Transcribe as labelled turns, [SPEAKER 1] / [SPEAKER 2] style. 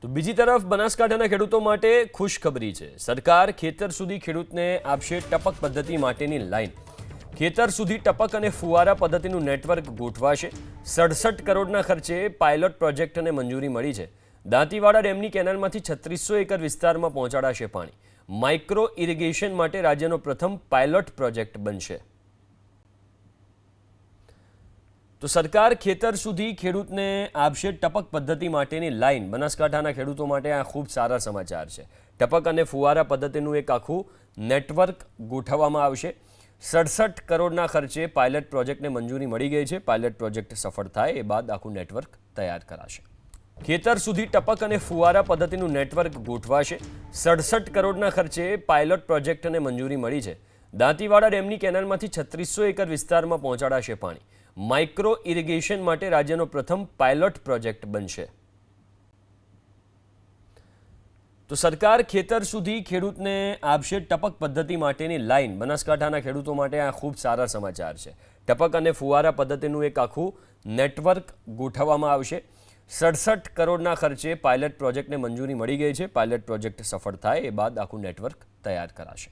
[SPEAKER 1] તો બીજી તરફ બનાસકાંઠાના ખેડૂતો માટે ખુશખબરી છે। સરકાર ખેતર સુધી ખેડૂતને આપશે ટપક પદ્ધતિ માટેની લાઈન। ખેતર સુધી ટપક અને ફુવારા પદ્ધતિનું નેટવર્ક ગોઠવાશે। 67 કરોડના ખર્ચે પાયલોટ પ્રોજેક્ટને મંજૂરી મળી છે। દાંતીવાડા ડેમની કેનાલમાંથી 3600 એકર વિસ્તારમાં પહોંચાડાશે પાણી। માઇક્રો ઇરિગેશન માટે રાજ્યનો પ્રથમ પાયલોટ પ્રોજેક્ટ બનશે। તો સરકાર ખેતર સુધી ખેડૂતને આપશે ટપક પદ્ધતિ માટેની લાઈન। બનાસકાંઠાના ખેડૂતો માટે આ ખૂબ સારા સમાચાર છે। ટપક અને ફુવારા પદ્ધતિનું એક આખું નેટવર્ક ગોઠવવામાં આવશે। 67 કરોડના ખર્ચે પાયલટ પ્રોજેક્ટને મંજૂરી મળી ગઈ છે। પાયલટ પ્રોજેક્ટ સફળ થાય એ બાદ આખું નેટવર્ક તૈયાર કરાશે। ખેતર સુધી ટપક અને ફુવારા પદ્ધતિનું નેટવર્ક ગોઠવાશે। 67 કરોડના ખર્ચે પાયલોટ પ્રોજેક્ટને મંજૂરી મળી છે। દાંતીવાડા ડેમની કેનાલમાંથી 3600 એકર વિસ્તારમાં પહોંચાડાશે પાણી। માઇક્રો ઇરિગેશન માટે રાજ્યનો પ્રથમ પાયલોટ પ્રોજેક્ટ બનશે। તો સરકાર ખેતર સુધી ખેડૂતને આપશે ટપક પદ્ધતિ માટેની લાઈન। બનાસકાંઠાના ખેડૂતો માટે આ ખૂબ સારા સમાચાર છે। ટપક અને ફુવારા પદ્ધતિનું એક આખું નેટવર્ક ગોઠવવામાં આવશે। 67 કરોડના ખર્ચે પાયલટ પ્રોજેક્ટને મંજૂરી મળી ગઈ છે। પાયલટ પ્રોજેક્ટ સફળ થાય એ બાદ આખું નેટવર્ક તૈયાર કરાશે।